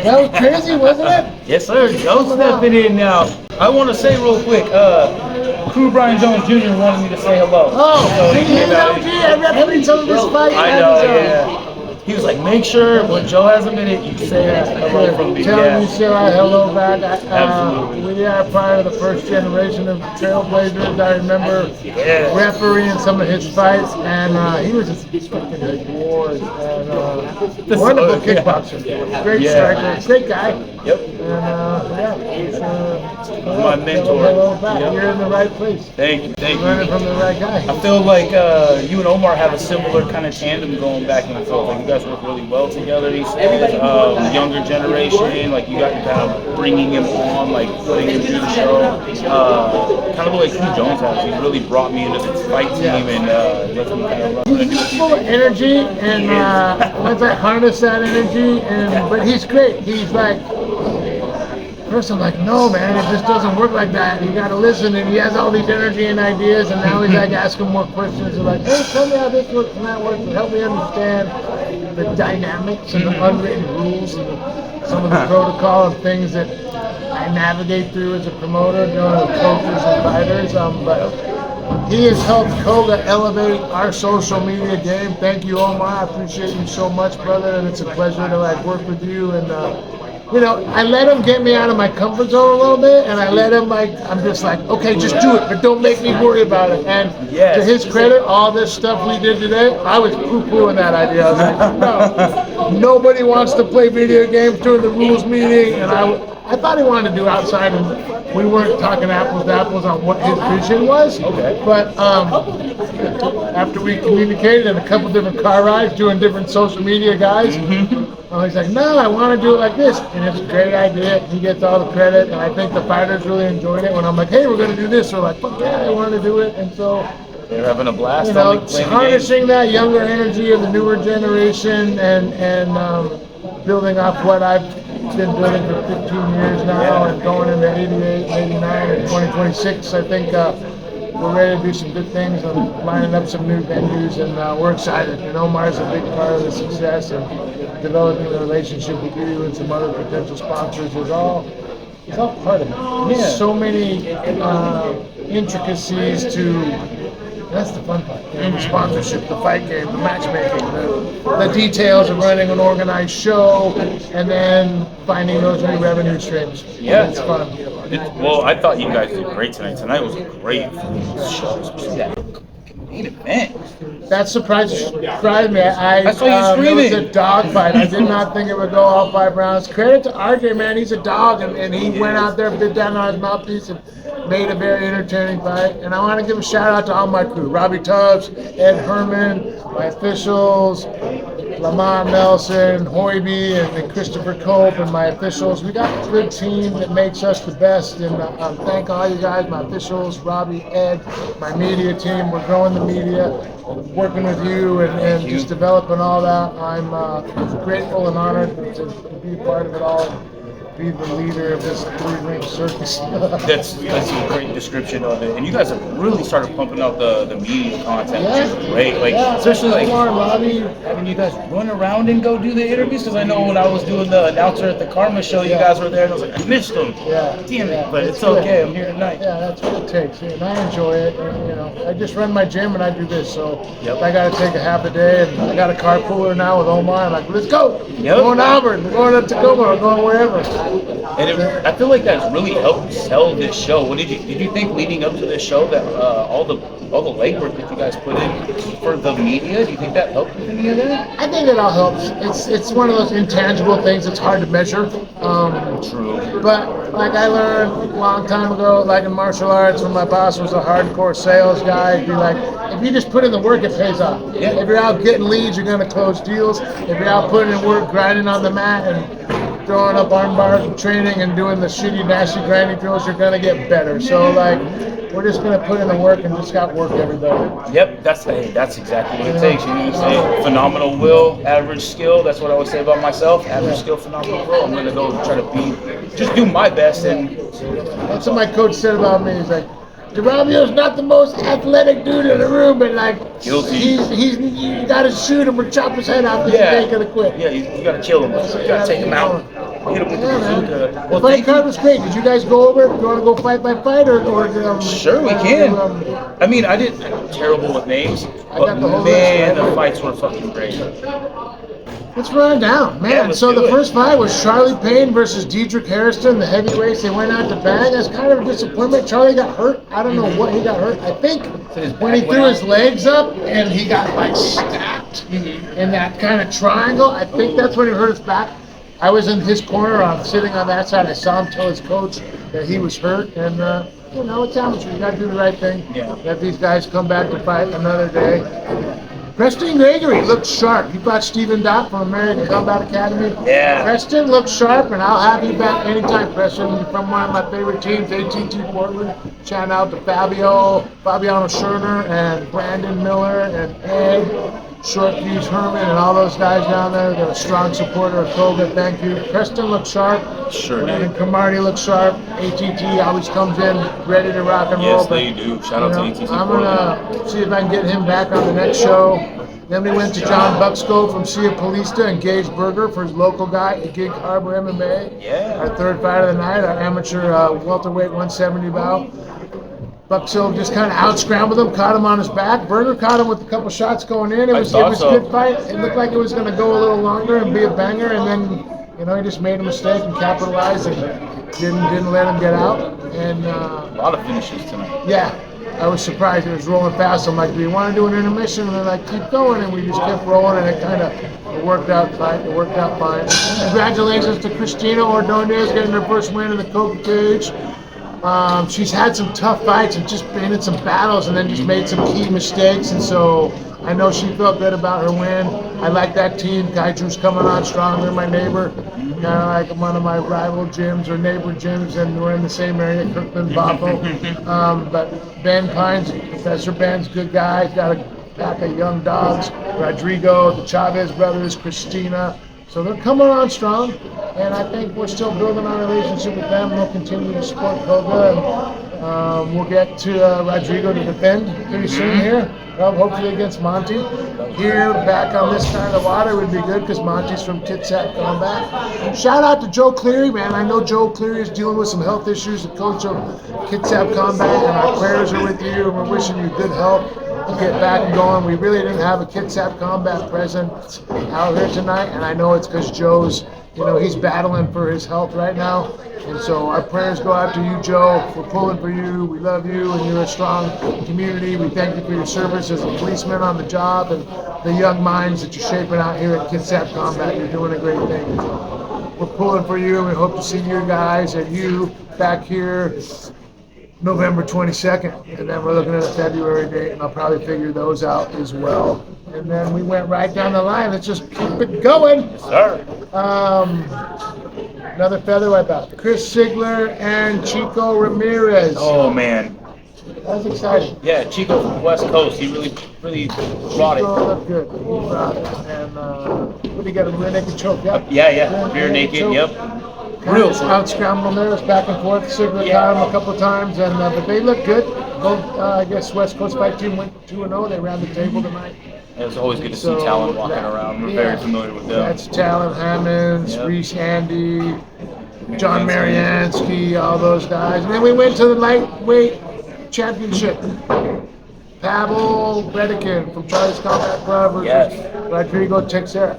That was crazy, wasn't it? Yes, sir. Joe's stepping in now. I want to say real quick, Crew Brian Jones Jr. wanted me to say hello. Oh, I refereed some of his fights. I know, yeah. He was like, make sure when Joe has a minute, you say hello from me. Tell him you say hello back. Absolutely. We are part of the first generation of Trailblazers. I remember refereeing some of his fights, and he was just fucking like wars. And wonderful kickboxer. Great striker. Great guy. Yep. And my mentor. Hello back. Yep. You're in the right place. Thank you. Thank you. Learning from the right guy. I feel like you and Omar have a similar kind of tandem going back and forth. Like you guys work really well together. He said, younger generation, like you got kind of bringing him on, like putting him through the show. Kind of the way Crew Jones has. He really brought me into this fight team and let me kind of run. He's full of energy, and once I harness that energy, but he's great. He's like. First I'm like, no man, it just doesn't work like that. You gotta listen, and he has all these energy and ideas, and now he's like asking more questions. He's like, hey, tell me how this works and that works, and help me understand the dynamics and the unwritten rules and some of the protocol and things that I navigate through as a promoter, dealing with coaches and fighters. But he has helped COGA elevate our social media game. Thank you, Omar. I appreciate you so much, brother, and it's a pleasure to like work with you. And I let him get me out of my comfort zone a little bit, and I let him I'm just like, okay, just do it, but don't make me worry about it. And to his credit, all this stuff we did today, I was poo-pooing that idea. I was like, no, nobody wants to play video games during the rules meeting, and I thought he wanted to do outside, and we weren't talking apples to apples on what his vision was. Okay. But after we communicated in a couple different car rides, doing different social media guys, he's like, no, I want to do it like this. And it's a great idea. He gets all the credit, and I think the fighters really enjoyed it. When I'm like, hey, we're going to do this, they're like, fuck yeah, I want to do it. And so they're having a blast. Harnessing that younger energy of the newer generation and building off what I've been building for 15 years now and going into 88, 89, and 2026. I think we're ready to do some good things and lining up some new venues, and we're excited. And Omar's a big part of the success, and developing a relationship with you and some other potential sponsors is all part of it. There's so many intricacies to. That's the fun part. The sponsorship, the fight game, the matchmaking, the details of running an organized show, and then finding those new revenue streams. Yeah, it's fun. Well, I thought you guys did great tonight. Tonight was a great show, especially that main event. That surprised me. I saw you screaming. It was a dog fight. I did not think it would go all 5 rounds. Credit to RJ, man. He's a dog, and he went out there, bit down on his mouthpiece, and made a very entertaining fight. And I want to give a shout out to all my crew: Robbie Tubbs, Ed Herman, my officials, Lamont Nelson, Hoiby, and Christopher Cope, and my officials. We got a good team that makes us the best. And thank all you guys, my officials, Robbie, Ed, my media team. We're growing the media, working with you, and just developing all that. I'm grateful and honored to be a part of it all. Be the leader of this 3-ring circus. That's a great description of it. And you guys have really started pumping out the media content, which is great. Especially having you guys run around and go do the interviews. Because I know when I was doing the announcer at the Karma show, you guys were there, and I was like, I missed them. Damn it. But it's okay. I'm here tonight. Yeah, that's what it takes. And I enjoy it. And, I just run my gym and I do this. So I got to take a half a day, and I got a carpooler now with Omar. I'm like, let's go. We're going to Auburn. We're going to Tacoma. We're going wherever. And I feel like that's really helped sell this show. What did you think leading up to this show that all the legwork that you guys put in for the media? Do you think that helped with any of that? I think it all helps. It's one of those intangible things that's hard to measure. True. But like I learned a long time ago, like in martial arts, when my boss was a hardcore sales guy, he'd be like, if you just put in the work, it pays off. Yeah. If you're out getting leads, you're going to close deals. If you're out putting in work, grinding on the mat, and throwing up arm bars and training and doing the shitty, nasty grinding drills, you're going to get better. So, we're just going to put in the work and just got work every day. Yep, that's exactly what it takes. You know what I'm saying? Phenomenal will, average skill. That's what I always say about myself. Average skill, phenomenal will. I'm going to go try to just do my best. And that's what my coach said about me. He's like, DeRobbio's not the most athletic dude in the room, but you got to shoot him or chop his head off because he ain't going to quit. Yeah, you got to kill him. You got to take him out. hit him with the man. bazooka. The fight card was great. Did you guys go over? Do you want to go fight by fight or Sure, we can. I mean, I'm terrible with names, but got the whole man, list, the fights were fucking great. Let's run it down, man. Yeah, so do the it. first fight was Charlie Payne versus Dedrick Harrison, the heavyweights. They went out to bang. That's kind of a disappointment. Charlie got hurt. I don't know what he got hurt. I think when he threw his legs up and he got like stacked in that kind of triangle. I think that's when he hurt his back. I was in his corner. I'm sitting on that side. I saw him tell his coach that he was hurt, and you know, it's amateur. You got to do the right thing. Yeah. Let these guys come back to fight another day. Preston Gregory looked sharp. He fought Stephen Dock from American Combat Academy. Yeah. Preston looked sharp, and I'll have you back anytime, Preston. You're from one of my favorite teams, ATT Portland. Shout out to Fabiano Scherner, and Brandon Miller, and Ed, Short Fuse Herman, and all those guys down there. They're a strong supporter of COGA. Thank you. Preston looked sharp. Sure did. And Camardi looked sharp. ATT always comes in ready to rock and roll. Yes, they do. Shout out to ATT. I'm going to see if I can get him back on the next show. Then we went to John Bucksco from Sia Polista and Gage Berger for his local guy at Gig Harbor MMA. Yeah. Our third fight of the night, our amateur welterweight 170 bout. Bucksco just kind of out-scrambled him, caught him on his back. Berger caught him with a couple shots going in. It was a good fight. It looked like it was going to go a little longer and be a banger, and then, you know, he just made a mistake and capitalized and didn't let him get out. And A lot of finishes tonight. yeah, I was surprised. It was rolling fast. I'm like, do you want to do an intermission? And they're like, keep going. And we just kept rolling, and it kind of worked out fine. It worked out fine. Congratulations to Cristina Ordonez getting her first win in the COGA cage. She's had some tough fights and just been in some battles and then just made some key mistakes. And so I know she felt good about her win. I like that team. Kaiju's coming on strong. They're my neighbor. Kind of like one of my rival gyms or neighbor gyms, and we're in the same area, Kirkland, Bothell. But Ben Pines, Professor Ben's good guy. He's got a pack of young dogs. Rodrigo, the Chavez brothers, Christina. So they're coming on strong, and I think we're still building our relationship with them. We'll continue to support COGA, and we'll get to Rodrigo to defend pretty soon here. Well, hopefully against Monty. Here, back on this kind of water would be good because Monty's from Kitsap Combat. Shout out to Joe Cleary, man. I know Joe Cleary is dealing with some health issues, the coach of Kitsap Combat, and our prayers are with you, and we're wishing you good health to get back and going. We really didn't have a Kitsap Combat presence out here tonight, and I know it's because Joe's, you know, he's battling for his health right now. And so our prayers go out to you, Joe. We're pulling for you. We love you, and you're a strong community. We thank you for your service as a policeman on the job and the young minds that you're shaping out here at Kitsap Combat. You're doing a great thing. So we're pulling for you, and we hope to see you guys and you back here November 22nd. And then we're looking at a February date, and I'll probably figure those out as well. And then we went right down the line. Let's just keep it going. Yes, sir. Another featherweight bout. Chris Sigler and Chico Ramirez. Oh, man. That was exciting. Yeah, Chico from the West Coast. He really brought Chico it. looked good. He brought it. And what did he get? A rear naked choke? Yep. Yeah. Rear naked, choke. yep. Real out scrambled there. It was back and forth. Sigler got him a couple of times, and but they looked good. Both, I guess, West Coast fight team went 2-0. They ran the table tonight. It's always good to see Talon walking around. We're very familiar with them. That's Talon Hammonds, Reese Handy, John Mariansky, all those guys. And then we went to the lightweight championship. Pavel Bredikin from Charlie's Combat Club versus Rodrigo Teixeira.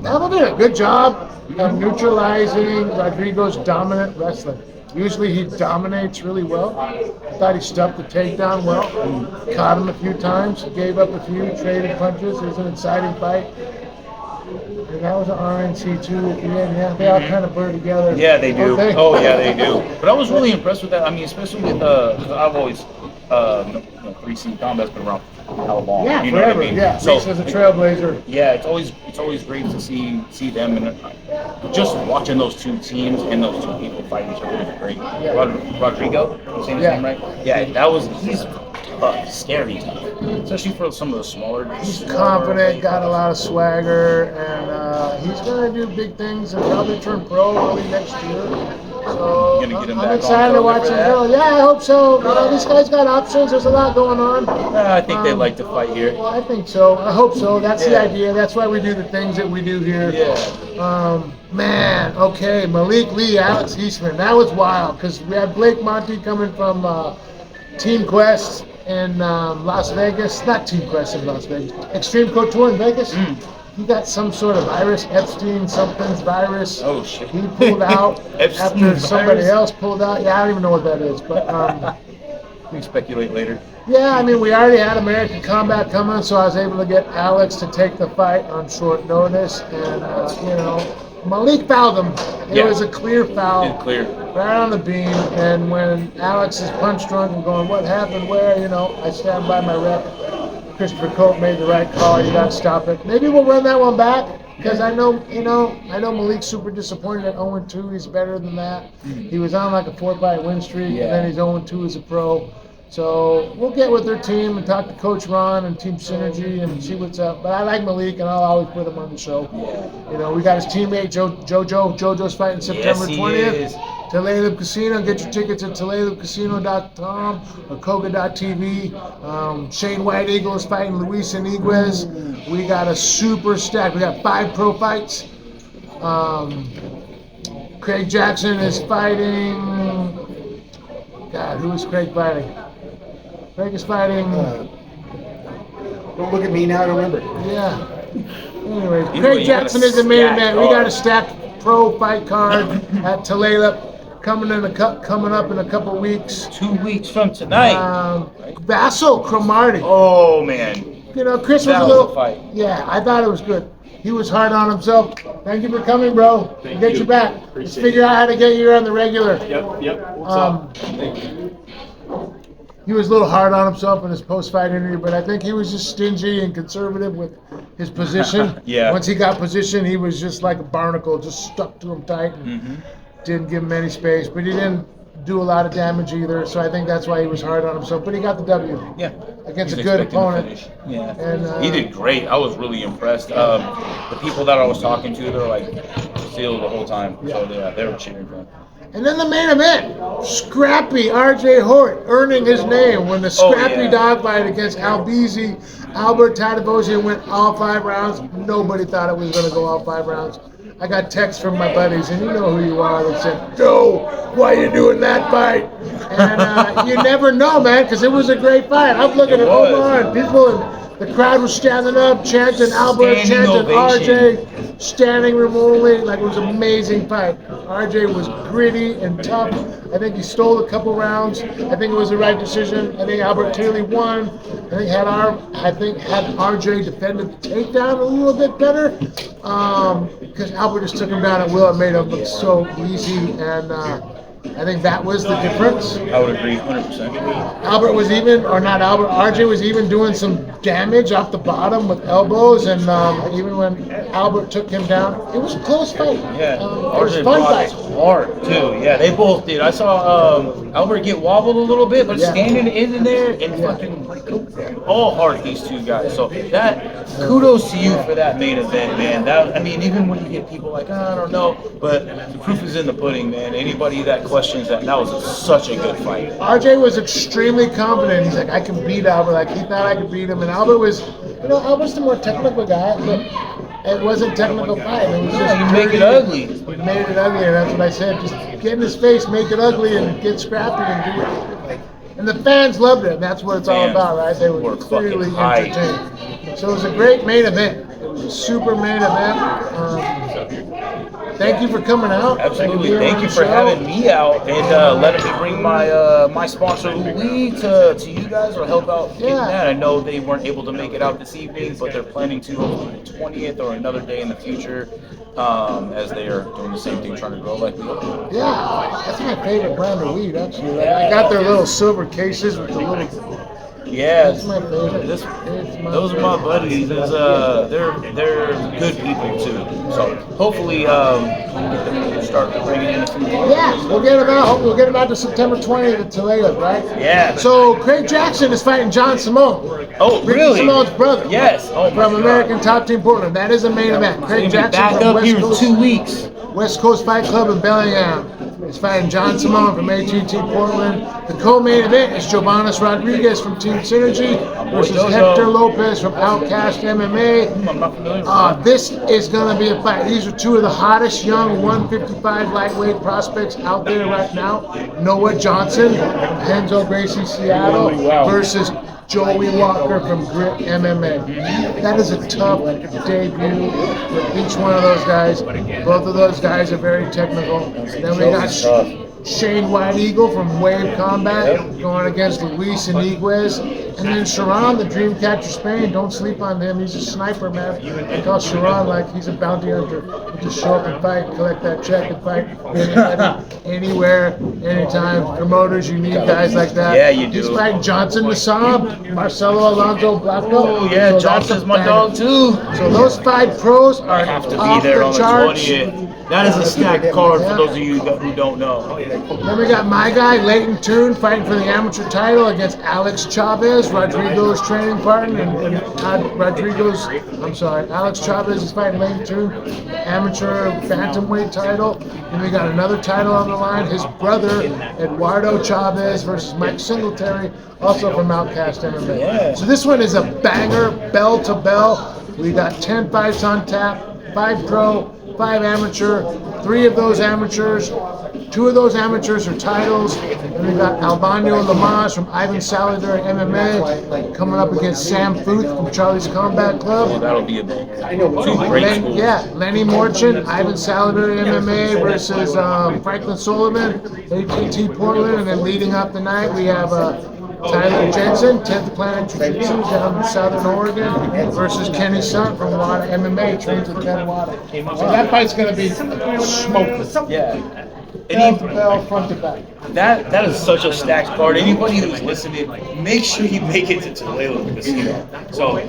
Pavel did a good job of neutralizing Rodrigo's dominant wrestling. Usually he dominates really well. I thought he stuffed the takedown well. Caught him a few times, gave up a few, traded punches. It was an exciting fight. And that was an RNC too at the end. Yeah, they all kind of blur together. Yeah, they do. Okay. Oh, yeah, they do. But I was really impressed with that. I mean, especially with, because I've always, 3C Combat's been around for how long? Yeah, you know forever. What I mean? Yeah, So Reese was a trailblazer. Yeah, it's always great to see them, and just watching those two teams and those two people fight each other was great. Yeah. Rodrigo, you saying his name right? Yeah, he's tough, scary tough, especially for some of the smaller. He's confident, got a lot of swagger, and he's going to do big things and probably turn pro early next year. So I'm excited to watch him go. Yeah, I hope so. You know, this guy's got options. There's a lot going on. I think they'd like to fight here. Well, I think so. I hope so. That's the idea. That's why we do the things that we do here. Yeah. Man, okay, Malik Lee, Alex Eastman. That was wild because we had Blake Monty coming from Team Quest in Las Vegas. Not Team Quest in Las Vegas. Extreme Couture in Vegas. He got some sort of virus, Epstein something's virus. Oh, shit. He pulled out after somebody virus? else pulled out. Yeah, I don't even know what that is. But we can speculate later. yeah, I mean, we already had American Combat coming, so I was able to get Alex to take the fight on short notice. And, you know, Malik fouled him. It was a clear foul. Clear. Right on the beam. And when Alex is punch drunk and going, what happened, where, you know, I stand by my rep. Christopher Cope made the right call. You got to stop it. Maybe we'll run that one back because I know Malik's super disappointed at 0-2. He's better than that. He was on like a 4-fight win streak, and then he's 0-2 as a pro. So we'll get with their team and talk to Coach Ron and Team Synergy and see what's up. But I like Malik, and I'll always put him on the show. You know, we got his teammate JoJo. JoJo's fighting September 20th. Toledo Casino. Get your tickets at ToledoCasino.com or COGA.tv. Shane White Eagle is fighting Luis Iniguez. We got a super stack. We got 5 pro fights. Craig Jackson is fighting. God, who is Craig fighting? Craig is fighting. Don't look at me now, I don't remember. Yeah. Anyway, Craig Jackson is the main event. We got a stacked pro fight card at Toledo coming up in a couple weeks. 2 weeks from tonight. Vassal Cromartie. Oh man. You know, Chris was That a was little. a fight. Yeah, I thought it was good. He was hard on himself. Thank you for coming, bro. We'll get you back. Let's figure out how to get you on the regular. Yep. What's up? He was a little hard on himself in his post-fight interview, but I think he was just stingy and conservative with his position. Yeah. Once he got position, he was just like a barnacle, just stuck to him tight and didn't give him any space. But he didn't do a lot of damage either, so I think that's why he was hard on himself. But he got the W. Yeah. Against He's a good expecting to opponent. finish. Yeah. And, he did great. I was really impressed. The people that I was talking to, they're like sealed the whole time. So yeah, they were cheering for him. And then the main event, Scrappy R.J. Hort earning his name when the Scrappy dog fight against Albizi. Albert Tadavosian went all 5 rounds. Nobody thought it was going to go all 5 rounds. I got texts from my buddies, and you know who you are, that said, "No, why are you doing that fight?" And you never know, man, because it was a great fight. I'm looking at Omar and people, and the crowd was standing up, chanting Albert, chanting RJ, standing room only. Like, it was an amazing fight. RJ was gritty and tough. I think he stole a couple rounds. I think it was the right decision. I think Albert clearly won. I think had RJ defended the takedown a little bit better, because Albert just took him down at will and made him look so easy. And I think that was the difference. I would agree 100%. Albert was even, or not Albert, RJ was even doing some damage off the bottom with elbows, and even when Albert took him down, it was a close fight. Yeah, it was a RJ fun brought fight. his heart too. Yeah, they both did. I saw Albert get wobbled a little bit, but standing in there and fucking all hard, these two guys. So that, kudos to you for that main event, man. That, I mean, even when you get people like, I don't know, but the proof is in the pudding, man. Anybody that questions that was such a good fight. RJ was extremely confident. He's like, I can beat Albert. Like, he thought I could beat him, and Albert was, Albert's the more technical guy, but it wasn't a technical fight. It was just you make it ugly. He made it ugly, and that's what I said. Just get in his face, make it ugly, and get scrappy and do it. And the fans loved it, and that's what it's all about, right? They were clearly entertained. So it was a great main event. It was a super main event. Thank you for coming out. Absolutely. Thank you for having me out and letting me bring my my sponsor Ooowee to you guys or help out getting that. I know they weren't able to make it out this evening, but they're planning to on the 20th or another day in the future, as they are doing the same thing, trying to grow like we are. Yeah, that's my favorite brand of weed, actually. Like, I got their little silver cases with the little. Yeah, That's my favorite. Those are my buddies. They're good people too. So hopefully we'll start bringing in a few more. Yeah, we'll get them out. We'll get them out to September 20th at Toledo, right? Yeah. So Craig Jackson is fighting John Simone. Oh, Ricky really? Simone's brother. Yes. Oh, from American Top Team Portland. That is a main event. Craig Jackson back from up West here in Coast, 2 weeks. West Coast Fight Club in Bellingham. He's fighting John Simone from ATT Portland. The co-main event is Jovanis Rodriguez from Team Synergy versus Hector Lopez from Outcast MMA. I'm not familiar with This is going to be a fight. These are two of the hottest young 155 lightweight prospects out there right now. Noah Johnson from Henzo Gracie Seattle versus Joey Walker from Grit MMA. That is a tough debut for each one of those guys. Both of those guys are very technical. Then we got Shane White Eagle from Wave Combat going against Luis Iniguez. And then Sharon, the Dreamcatcher Spain, don't sleep on him. He's a sniper, man. I call Sharon like he's a bounty hunter. He just show up and fight, collect that check and fight anywhere, anytime. Promoters, you need guys like that. Yeah, you do. He's fighting Johnson Nassam, Marcelo Alonso Blanco. Oh, yeah, Johnson's my dog, too. So those 5 pros are Have to off be there the on the charts. 20th. That is a stacked card for those of you who don't know. Then we got my guy, Leighton Toon, fighting for the amateur title against Alex Chavez, Rodrigo's training partner. Alex Chavez is fighting Leighton Toon, amateur bantamweight title. Then we got another title on the line, his brother, Eduardo Chavez versus Mike Singletary, also from Outcast MMA. Yeah. So this one is a banger, bell to bell. We got 10 fights on tap, 5 pro, 5 amateur, 3 of those amateurs, 2 of those amateurs are titles. And we got Albano Lamas from Ivan Saladari MMA coming up against Sam Futh from Charlie's Combat Club. Oh, that'll be a two great schools. Lenny Morchin, Ivan Saladari MMA versus Franklin Sullivan, ATT Portland. And then leading up the night, we have Tyler Jensen, 10th Planet Jiu-Jitsu down in Southern Oregon versus Kenny Sun from Wada MMA, trains with Ken Wada. So that fight's going to be smoking. Yeah. Bell to bell, front to back. That is such a stacked card. Anybody who's listening, make sure you make it to Tulalip Casino. So,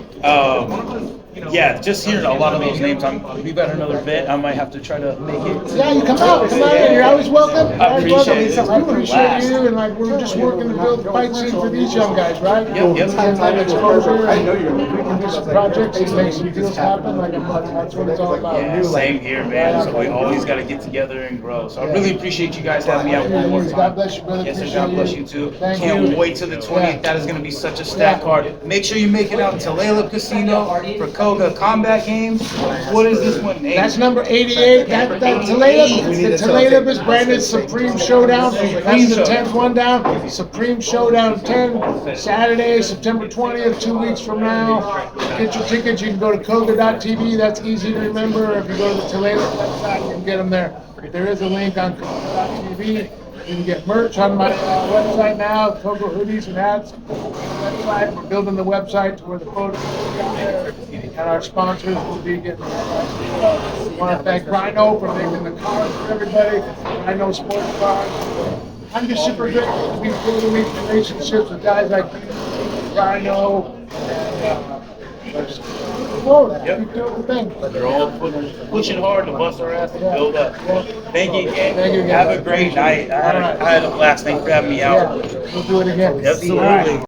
just hearing a lot of those names, we've got another event. I might have to try to make it. Yeah, you come out, man. You're always welcome. I appreciate it. I appreciate you, and we're just working to build the fight scene for these young guys, right? Yep. Time exposure. I know we can do some projects and make some deals happen. That's what it's all about. Yeah, same here, man. So we always got to get together and grow. So I really appreciate you guys having me out one more time. God bless you, brother. Yes, sir. God bless you too. Can't wait till the 20th. That is going to be such a stacked card. Make sure you make it out to Tulalip Casino for COGA Combat Games. What is this one named? That's number 88. That Tulalip is branded Supreme Showdown. That's the 10th one down. Supreme Showdown 10, Saturday, September 20th, 2 weeks from now. Get your tickets. You can go to koga.tv. That's easy to remember. If you go to the Tulalip website, you can get them there. There is a link on koga.tv. You can get merch on my website now, Koga hoodies and hats. Website. We're building the website to where the photos will be out there. And our sponsors will be getting I want to thank Ryno for making the cards for everybody. Ryno Sports Cards. I'm just super grateful to be building these relationships with guys like you, Ryno, and They're all pushing hard to bust our ass and build up. Thank you again. Have a great night. I had a blast. Thanks for having me out. We'll do it again. Absolutely.